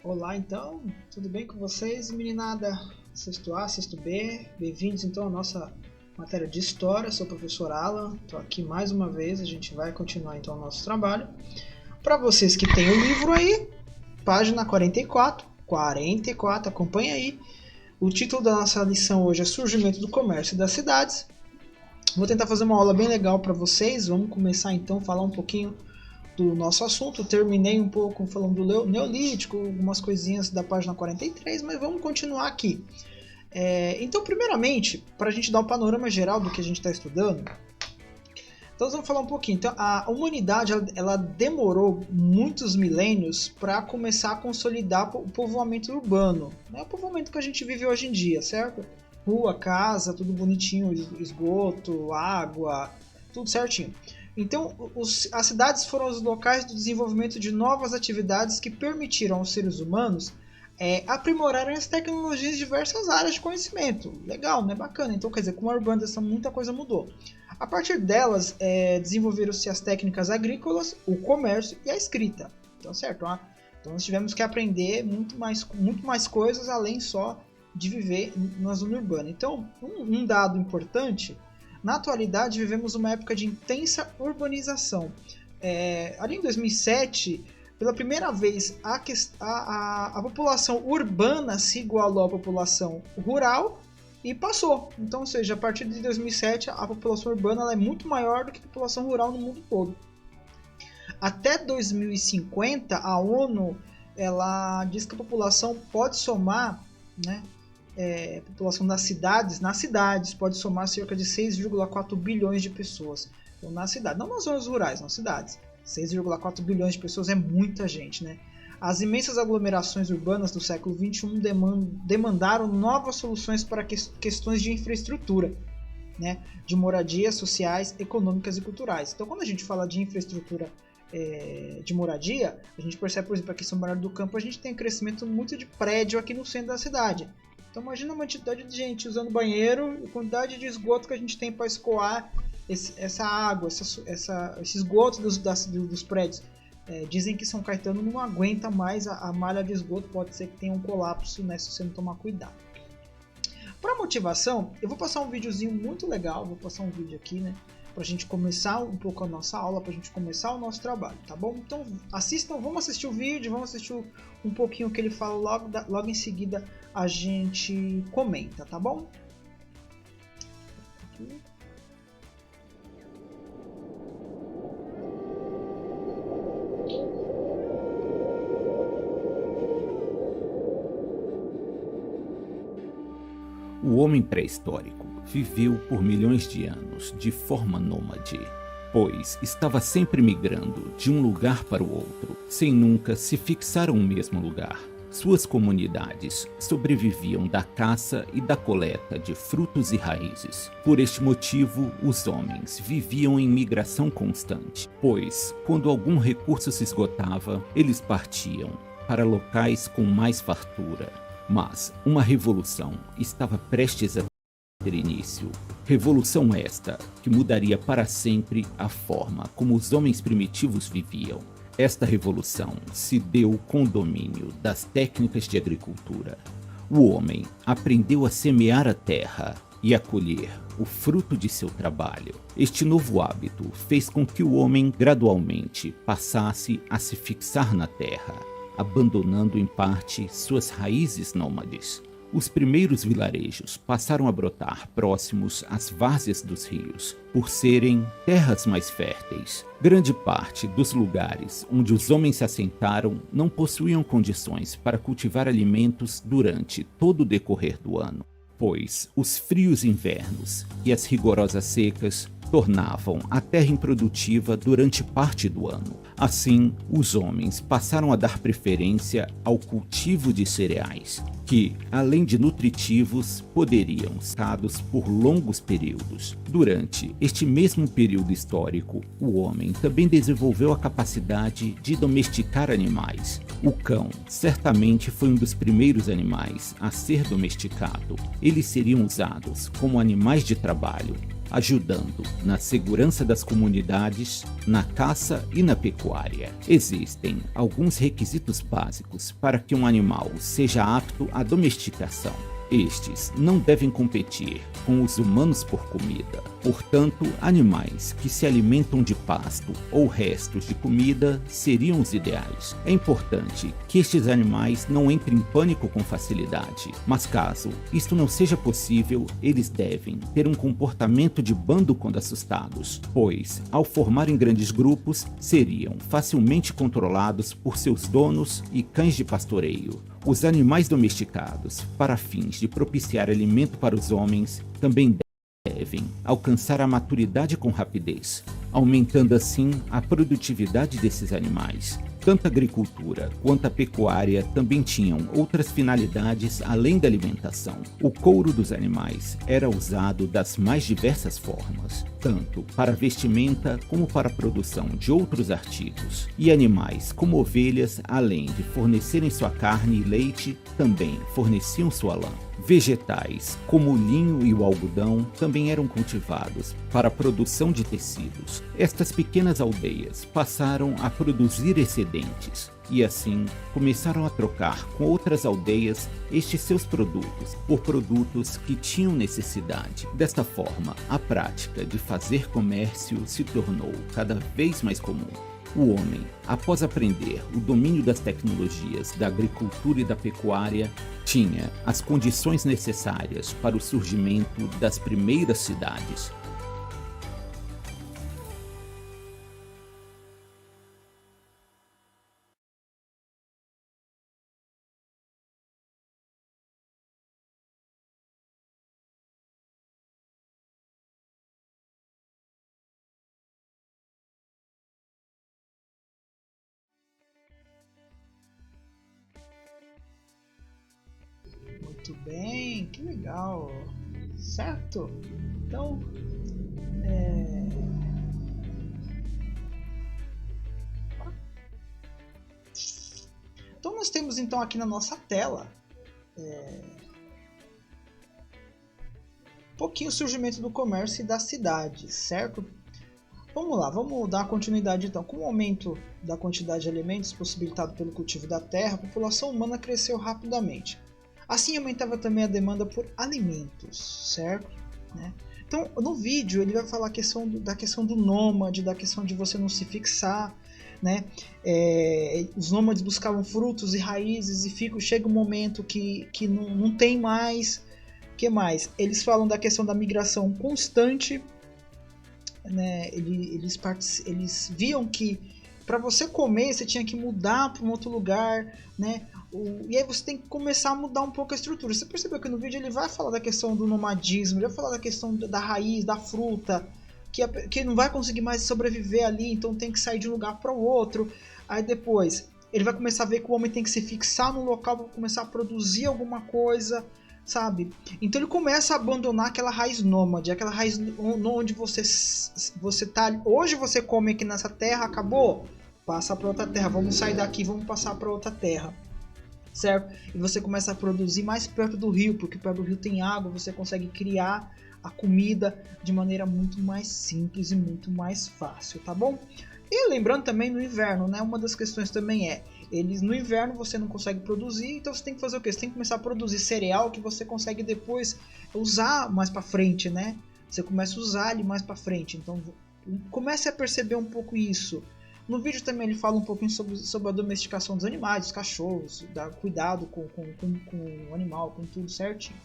Olá, então, tudo bem com vocês, meninada? Sexto A, sexto B, bem-vindos então à nossa matéria de História. Sou o professor Alan, estou aqui mais uma vez, a gente vai continuar então o nosso trabalho. Para vocês que têm o livro aí, página 44, acompanha aí. O título da nossa lição hoje é Surgimento do Comércio das Cidades. Vou tentar fazer uma aula bem legal para vocês, vamos começar então a falar um pouquinho do nosso assunto. Terminei um pouco falando do Neolítico, algumas coisinhas da página 43, mas vamos continuar aqui. Então, primeiramente, para a gente dar um panorama geral do que a gente está estudando, então vamos falar um pouquinho. Então, a humanidade ela demorou muitos milênios para começar a consolidar o povoamento urbano, né? O povoamento que a gente vive hoje em dia, certo? Rua, casa, tudo bonitinho, esgoto, água, tudo certinho. Então, as cidades foram os locais do desenvolvimento de novas atividades que permitiram aos seres humanos aprimorarem as tecnologias de diversas áreas de conhecimento. Legal, né? Bacana. Então, quer dizer, com a urbanização muita coisa mudou. A partir delas, desenvolveram-se as técnicas agrícolas, o comércio e a escrita. Então, certo? Então, nós tivemos que aprender muito mais coisas além só de viver na zona urbana. Então, um dado importante: na atualidade, vivemos uma época de intensa urbanização. Ali em 2007, pela primeira vez, a população urbana se igualou à população rural e passou. Então, ou seja, a partir de 2007, a população urbana ela é muito maior do que a população rural no mundo todo. Até 2050, a ONU ela diz que a população pode somar, né, a população das cidades, nas cidades, pode somar cerca de 6,4 bilhões de pessoas. Então, na cidade, não nas zonas rurais, nas cidades. 6,4 bilhões de pessoas é muita gente, né? As imensas aglomerações urbanas do século XXI demandaram novas soluções para questões de infraestrutura, né? De moradias sociais, econômicas e culturais. Então, quando a gente fala de infraestrutura de moradia, a gente percebe, por exemplo, aqui em São Bernardo do Campo, a gente tem um crescimento muito de prédio aqui no centro da cidade. Então imagina a quantidade de gente usando banheiro e a quantidade de esgoto que a gente tem para escoar essa água, esse esgoto dos prédios. Dizem que São Caetano não aguenta mais a malha de esgoto, pode ser que tenha um colapso, né, se você não tomar cuidado. Para motivação, eu vou passar um videozinho muito legal, vou passar um vídeo aqui, né, para a gente começar um pouco a nossa aula, para a gente começar o nosso trabalho, tá bom? Então assistam, vamos assistir o vídeo, vamos assistir um pouquinho o que ele fala, logo em seguida a gente comenta, tá bom? Aqui. O homem pré-histórico viveu por milhões de anos de forma nômade, pois estava sempre migrando de um lugar para o outro, sem nunca se fixar a um mesmo lugar. Suas comunidades sobreviviam da caça e da coleta de frutos e raízes. Por este motivo, os homens viviam em migração constante, pois, quando algum recurso se esgotava, eles partiam para locais com mais fartura. Mas uma revolução estava prestes a ter início. Revolução esta que mudaria para sempre a forma como os homens primitivos viviam. Esta revolução se deu com o domínio das técnicas de agricultura. O homem aprendeu a semear a terra e a colher o fruto de seu trabalho. Este novo hábito fez com que o homem gradualmente passasse a se fixar na terra, abandonando em parte suas raízes nômades. Os primeiros vilarejos passaram a brotar próximos às várzeas dos rios, por serem terras mais férteis. Grande parte dos lugares onde os homens se assentaram não possuíam condições para cultivar alimentos durante todo o decorrer do ano, pois os frios invernos e as rigorosas secas tornavam a terra improdutiva durante parte do ano. Assim, os homens passaram a dar preferência ao cultivo de cereais, que, além de nutritivos, poderiam ser usados por longos períodos. Durante este mesmo período histórico, o homem também desenvolveu a capacidade de domesticar animais. O cão certamente foi um dos primeiros animais a ser domesticado. Eles seriam usados como animais de trabalho, ajudando na segurança das comunidades, na caça e na pecuária. Existem alguns requisitos básicos para que um animal seja apto à domesticação. Estes não devem competir com os humanos por comida. Portanto, animais que se alimentam de pasto ou restos de comida seriam os ideais. É importante que estes animais não entrem em pânico com facilidade, mas caso isto não seja possível, eles devem ter um comportamento de bando quando assustados, pois, ao formarem grandes grupos, seriam facilmente controlados por seus donos e cães de pastoreio. Os animais domesticados, para fins de propiciar alimento para os homens, também devem alcançar a maturidade com rapidez, aumentando assim a produtividade desses animais. Tanto a agricultura quanto a pecuária também tinham outras finalidades além da alimentação. O couro dos animais era usado das mais diversas formas, tanto para vestimenta como para a produção de outros artigos. E animais como ovelhas, além de fornecerem sua carne e leite, também forneciam sua lã. Vegetais, como o linho e o algodão, também eram cultivados para a produção de tecidos. Estas pequenas aldeias passaram a produzir excedentes e assim começaram a trocar com outras aldeias estes seus produtos por produtos que tinham necessidade. Desta forma, a prática de fazer comércio se tornou cada vez mais comum. O homem, após aprender o domínio das tecnologias da agricultura e da pecuária, tinha as condições necessárias para o surgimento das primeiras cidades. Muito bem, que legal, certo? Então, então nós temos então aqui na nossa tela um pouquinho o surgimento do comércio e das cidades, certo? Vamos lá, vamos dar continuidade então. Com o aumento da quantidade de alimentos possibilitado pelo cultivo da terra, a população humana cresceu rapidamente. Assim aumentava também a demanda por alimentos, certo? Né? Então, no vídeo ele vai falar da questão do nômade, da questão de você não se fixar, né? Os nômades buscavam frutos e raízes e chega um momento que não tem mais. O que mais? Eles falam da questão da migração constante, né? Eles viam que para você comer você tinha que mudar para um outro lugar, né? E aí você tem que começar a mudar um pouco a estrutura. Você percebeu que no vídeo ele vai falar da questão do nomadismo, ele vai falar da questão da raiz, da fruta, que não vai conseguir mais sobreviver ali, então tem que sair de um lugar para o outro. Aí depois ele vai começar a ver que o homem tem que se fixar no local para começar a produzir alguma coisa, sabe? Então ele começa a abandonar aquela raiz nômade, aquela raiz onde você tá. Hoje você come aqui nessa terra, acabou, passa para outra terra, vamos sair daqui, vamos passar para outra terra. Certo? E você começa a produzir mais perto do rio, porque perto do rio tem água, você consegue criar a comida de maneira muito mais simples e muito mais fácil, tá bom? E lembrando também no inverno, né? Uma das questões também no inverno você não consegue produzir, então você tem que fazer o quê? Você tem que começar a produzir cereal que você consegue depois usar mais para frente, né? Você começa a usar ele mais para frente, então comece a perceber um pouco isso. No vídeo também ele fala um pouquinho sobre a domesticação dos animais, dos cachorros, cuidado com o animal, com tudo certinho.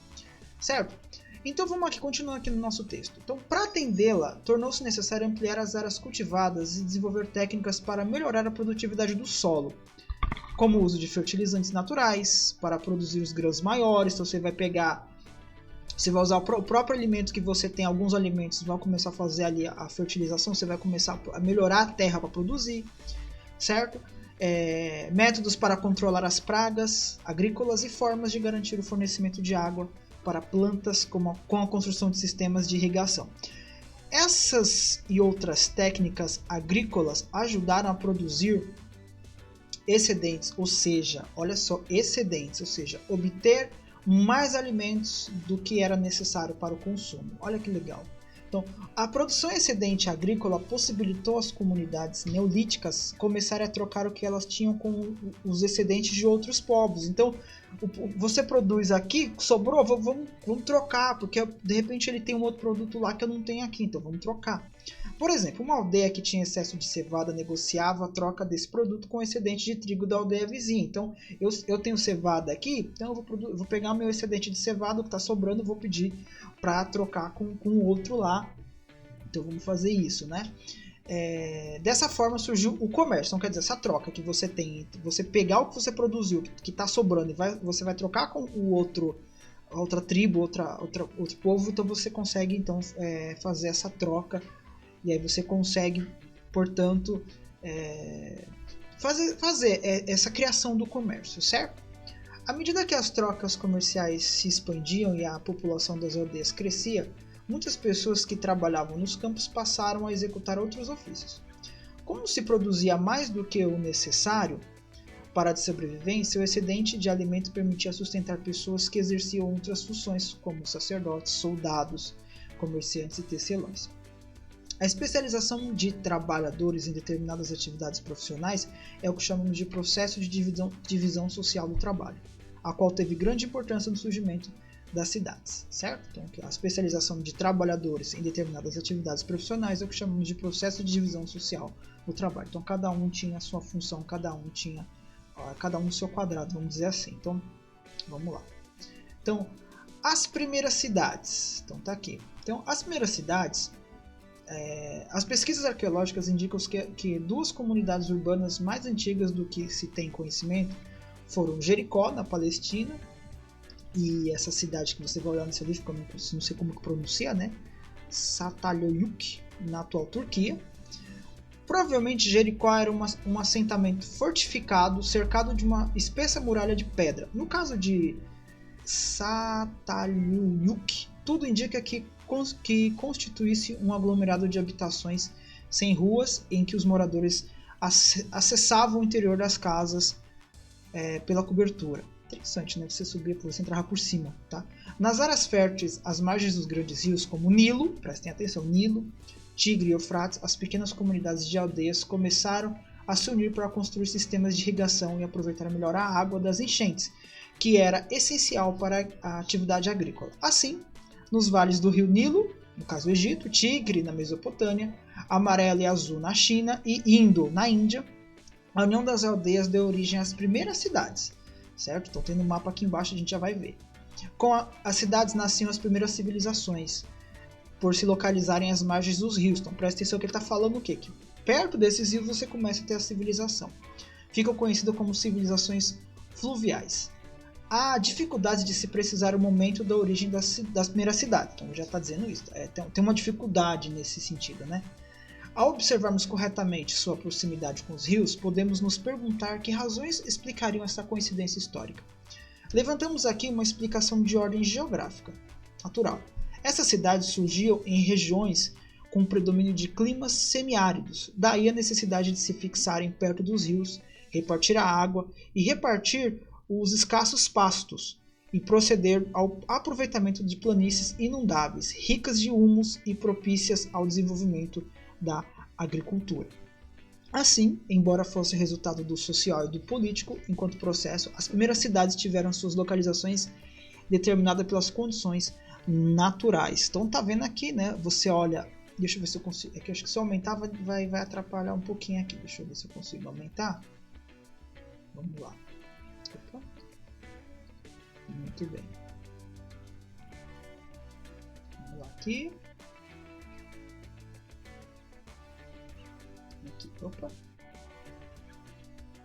Certo? Então vamos aqui, continuando aqui no nosso texto. Então, para atendê-la, tornou-se necessário ampliar as áreas cultivadas e desenvolver técnicas para melhorar a produtividade do solo, como o uso de fertilizantes naturais para produzir os grãos maiores. Então você vai usar o próprio alimento que você tem, alguns alimentos vão começar a fazer ali a fertilização, você vai começar a melhorar a terra para produzir, certo? Métodos para controlar as pragas agrícolas e formas de garantir o fornecimento de água para plantas com a construção de sistemas de irrigação. Essas e outras técnicas agrícolas ajudaram a produzir excedentes, ou seja, olha só, excedentes, ou seja, obter mais alimentos do que era necessário para o consumo. Olha que legal. Então, a produção excedente agrícola possibilitou às comunidades neolíticas começarem a trocar o que elas tinham com os excedentes de outros povos. Então, você produz aqui, sobrou, vamos trocar, porque de repente ele tem um outro produto lá que eu não tenho aqui, então vamos trocar. Por exemplo, uma aldeia que tinha excesso de cevada negociava a troca desse produto com o excedente de trigo da aldeia vizinha. Então, eu tenho cevada aqui, então eu vou pegar meu excedente de cevada que está sobrando e vou pedir para trocar com o outro lá. Então, vamos fazer isso, né? Dessa forma surgiu o comércio. Então, quer dizer, essa troca que você tem, você pegar o que você produziu, que está sobrando, e você vai trocar com o outro, outra tribo, outro povo, então você consegue então, fazer essa troca. E aí você consegue, portanto, fazer essa criação do comércio, certo? À medida que as trocas comerciais se expandiam e a população das aldeias crescia, muitas pessoas que trabalhavam nos campos passaram a executar outros ofícios. Como se produzia mais do que o necessário para a sobrevivência, o excedente de alimento permitia sustentar pessoas que exerciam outras funções, como sacerdotes, soldados, comerciantes e tecelões. A especialização de trabalhadores em determinadas atividades profissionais é o que chamamos de processo de divisão social do trabalho, a qual teve grande importância no surgimento das cidades, certo? Então, a especialização de trabalhadores em determinadas atividades profissionais é o que chamamos de processo de divisão social do trabalho. Então, cada um tinha a sua função, cada um o seu quadrado, vamos dizer assim. Então, vamos lá. Então, as primeiras cidades. Então, tá aqui. Então, as primeiras cidades... as pesquisas arqueológicas indicam que duas comunidades urbanas mais antigas do que se tem conhecimento foram Jericó, na Palestina, e essa cidade que você vai olhar nesse livro, que eu não sei como que pronuncia, né? Çatalhöyük, na atual Turquia. Provavelmente Jericó era um assentamento fortificado, cercado de uma espessa muralha de pedra. No caso de Çatalhöyük, tudo indica que constituísse um aglomerado de habitações sem ruas, em que os moradores acessavam o interior das casas pela cobertura. Interessante, né? Você entrava por cima, tá? Nas áreas férteis, às margens dos grandes rios, como o Nilo, prestem atenção, Nilo, Tigre e Eufrates, as pequenas comunidades de aldeias começaram a se unir para construir sistemas de irrigação e aproveitar melhor a água das enchentes, que era essencial para a atividade agrícola. Assim, nos vales do rio Nilo, no caso o Egito, Tigre na Mesopotâmia, Amarelo e Azul na China e Indo na Índia, a união das aldeias deu origem às primeiras cidades, certo? Então tem no mapa aqui embaixo, a gente já vai ver. Com as cidades nasciam as primeiras civilizações, por se localizarem às margens dos rios. Então presta atenção que ele está falando o quê? Que perto desses rios você começa a ter a civilização. Ficam conhecidas como civilizações fluviais. Há dificuldade de se precisar o momento da origem das primeiras cidades. Então já está dizendo isso. Tem uma dificuldade nesse sentido, né? Ao observarmos corretamente sua proximidade com os rios, podemos nos perguntar que razões explicariam essa coincidência histórica. Levantamos aqui uma explicação de ordem geográfica, natural. Essas cidades surgiam em regiões com predomínio de climas semiáridos, daí a necessidade de se fixarem perto dos rios, repartir a água e repartir os escassos pastos e proceder ao aproveitamento de planícies inundáveis, ricas de humus e propícias ao desenvolvimento da agricultura. Assim, embora fosse resultado do social e do político, enquanto processo, as primeiras cidades tiveram suas localizações determinadas pelas condições naturais. Então tá vendo aqui, né? Você olha, deixa eu ver se eu consigo. É que eu acho que se eu aumentar vai atrapalhar um pouquinho aqui. Deixa eu ver se eu consigo aumentar. Vamos lá. Opa. Muito bem. Vamos lá aqui. Aqui. Opa.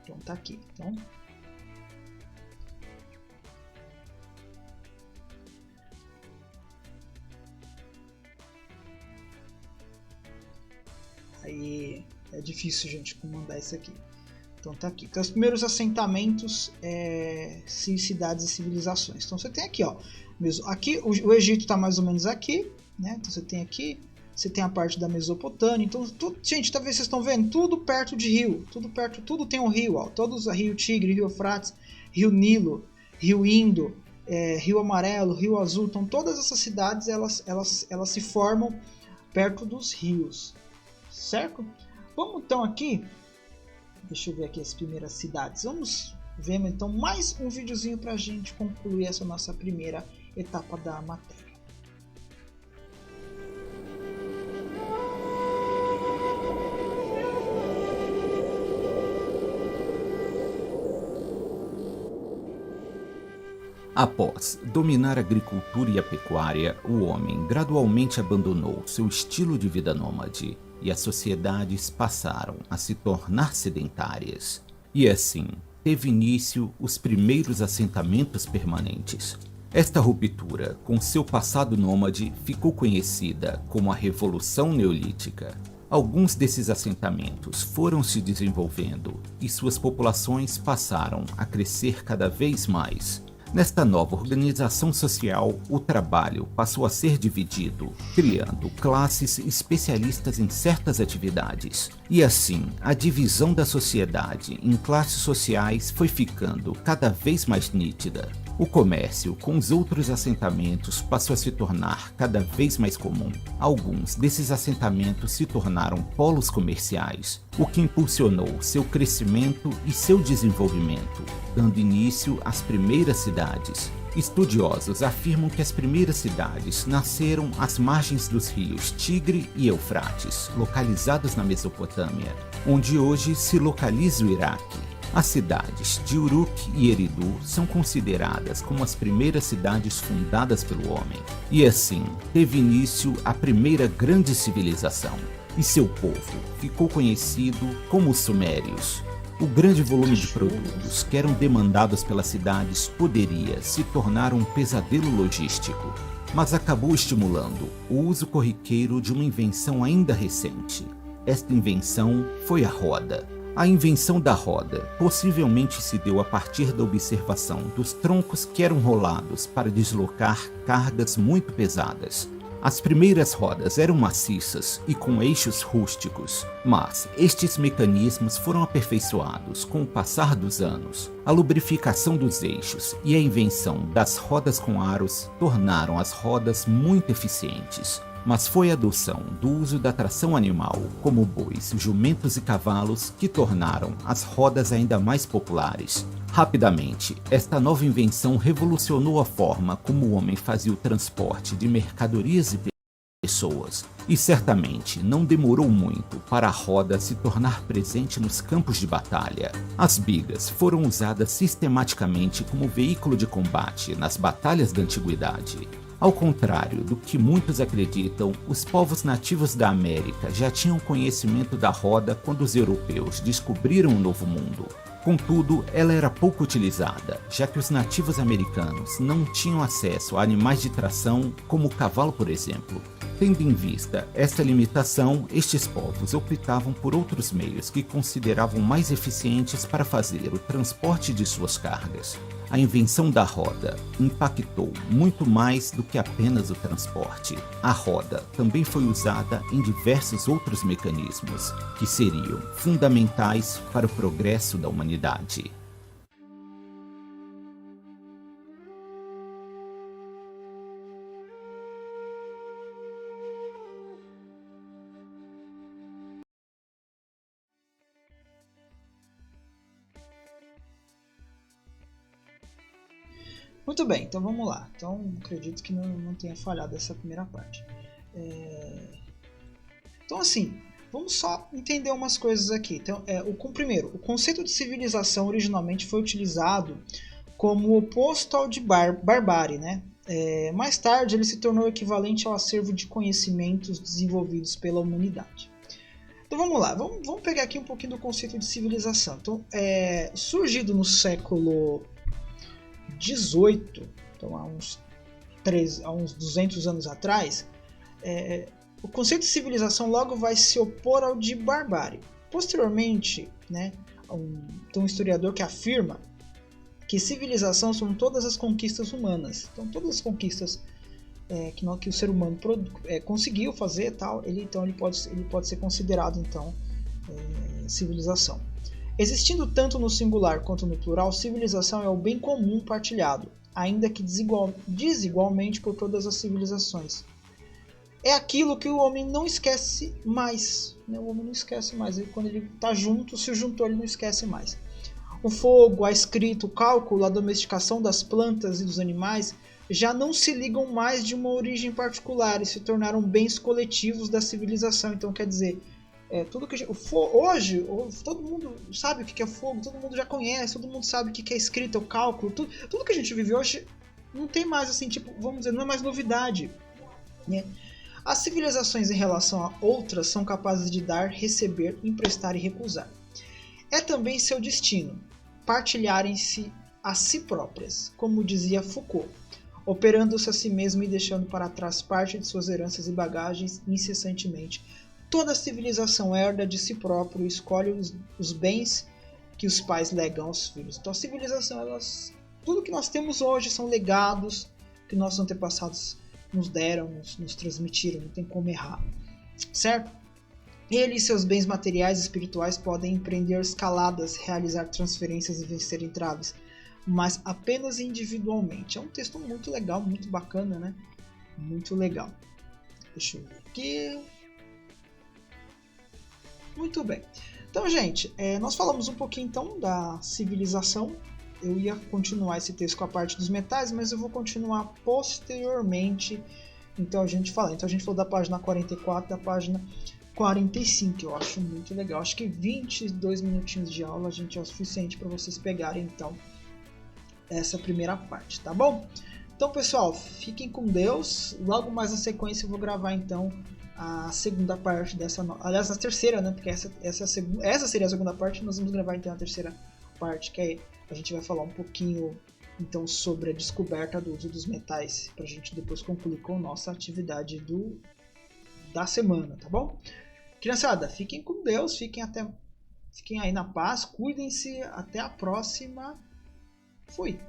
Então tá aqui. Então. Aí é difícil, gente, comandar isso aqui. Então tá aqui. Então os primeiros assentamentos, cidades e civilizações. Então você tem aqui, ó. Mesmo aqui o Egito está mais ou menos aqui, né? Então você tem aqui, você tem a parte da Mesopotâmia. Então gente, talvez vocês estão vendo tudo perto de rio, tudo tem um rio, ó. Todos Rio Tigre, Rio Eufrates, Rio Nilo, Rio Indo, Rio Amarelo, Rio Azul. Então todas essas cidades elas se formam perto dos rios, certo? Vamos então aqui, deixa eu ver aqui as primeiras cidades. Vamos ver então mais um videozinho para a gente concluir essa nossa primeira etapa da matéria. Após dominar a agricultura e a pecuária, o homem gradualmente abandonou seu estilo de vida nômade e as sociedades passaram a se tornar sedentárias. E assim, teve início os primeiros assentamentos permanentes. Esta ruptura com seu passado nômade ficou conhecida como a Revolução Neolítica. Alguns desses assentamentos foram se desenvolvendo e suas populações passaram a crescer cada vez mais. Nesta nova organização social, o trabalho passou a ser dividido, criando classes especialistas em certas atividades. E assim, a divisão da sociedade em classes sociais foi ficando cada vez mais nítida. O comércio com os outros assentamentos passou a se tornar cada vez mais comum. Alguns desses assentamentos se tornaram polos comerciais, o que impulsionou seu crescimento e seu desenvolvimento, dando início às primeiras cidades. Estudiosos afirmam que as primeiras cidades nasceram às margens dos rios Tigre e Eufrates, localizados na Mesopotâmia, onde hoje se localiza o Iraque. As cidades de Uruk e Eridu são consideradas como as primeiras cidades fundadas pelo homem. E assim, teve início a primeira grande civilização, e seu povo ficou conhecido como os Sumérios. O grande volume de produtos que eram demandados pelas cidades poderia se tornar um pesadelo logístico, mas acabou estimulando o uso corriqueiro de uma invenção ainda recente. Esta invenção foi a roda. A invenção da roda possivelmente se deu a partir da observação dos troncos que eram rolados para deslocar cargas muito pesadas. As primeiras rodas eram maciças e com eixos rústicos, mas estes mecanismos foram aperfeiçoados com o passar dos anos. A lubrificação dos eixos e a invenção das rodas com aros tornaram as rodas muito eficientes. Mas foi a adoção do uso da tração animal, como bois, jumentos e cavalos, que tornaram as rodas ainda mais populares. Rapidamente, esta nova invenção revolucionou a forma como o homem fazia o transporte de mercadorias e pessoas, e certamente não demorou muito para a roda se tornar presente nos campos de batalha. As bigas foram usadas sistematicamente como veículo de combate nas batalhas da antiguidade. Ao contrário do que muitos acreditam, os povos nativos da América já tinham conhecimento da roda quando os europeus descobriram o Novo Mundo. Contudo, ela era pouco utilizada, já que os nativos americanos não tinham acesso a animais de tração, como o cavalo, por exemplo. Tendo em vista esta limitação, estes povos optavam por outros meios que consideravam mais eficientes para fazer o transporte de suas cargas. A invenção da roda impactou muito mais do que apenas o transporte. A roda também foi usada em diversos outros mecanismos, que seriam fundamentais para o progresso da humanidade. Muito bem, então vamos lá. Então acredito que não tenha falhado essa primeira parte. Então assim, vamos só entender umas coisas aqui. Então, primeiro, o conceito de civilização originalmente foi utilizado como oposto ao de barbárie, né? Mais tarde ele se tornou equivalente ao acervo de conhecimentos desenvolvidos pela humanidade. Então vamos lá, vamos pegar aqui um pouquinho do conceito de civilização. Então, surgido no século 18, então há uns 200 anos atrás, o conceito de civilização logo vai se opor ao de barbárie. Posteriormente, né, tem um historiador que afirma que civilização são todas as conquistas humanas. Então todas as conquistas que o ser humano conseguiu fazer, tal, ele pode ser considerado então civilização. Existindo tanto no singular quanto no plural, civilização é o bem comum partilhado, ainda que desigualmente por todas as civilizações. é aquilo que o homem não esquece mais. Né? O homem não esquece mais. Ele, quando ele está junto, se juntou, ele não esquece mais. O fogo, a escrita, o cálculo, a domesticação das plantas e dos animais já não se ligam mais de uma origem particular e se tornaram bens coletivos da civilização. Então, quer dizer, tudo que hoje todo mundo sabe o que é fogo, todo mundo já conhece, todo mundo sabe o que é escrita, o cálculo, tudo que a gente vive hoje não tem mais assim, tipo, vamos dizer, não é mais novidade, né? As civilizações em relação a outras são capazes de dar, receber, emprestar e recusar. É também seu destino partilharem-se a si próprias, como dizia Foucault, operando-se a si mesmo e deixando para trás parte de suas heranças e bagagens incessantemente. Toda civilização herda de si próprio e escolhe os bens que os pais legam aos filhos. Então a civilização, tudo que nós temos hoje são legados que nossos antepassados nos deram, nos transmitiram, não tem como errar, certo? Ele e seus bens materiais e espirituais podem empreender escaladas, realizar transferências e vencer entraves, mas apenas individualmente. É um texto muito legal, muito bacana, né? Muito legal. Deixa eu ver aqui. Muito bem. Então, gente, nós falamos um pouquinho então da civilização. Eu ia continuar esse texto com a parte dos metais, mas eu vou continuar posteriormente. Então a gente falou da página 44, da página 45, eu acho muito legal. Acho que 22 minutinhos de aula, gente, é o suficiente para vocês pegarem então essa primeira parte, tá bom? Então, pessoal, fiquem com Deus. Logo mais na sequência eu vou gravar então a segunda parte dessa, aliás, a terceira, né? Porque essa seria a segunda parte. Nós vamos gravar então a terceira parte, que aí a gente vai falar um pouquinho então sobre a descoberta do uso dos metais, para a gente depois concluir com a nossa atividade da semana, tá bom? Criançada, fiquem com Deus, fiquem aí na paz, cuidem-se, até a próxima. Fui!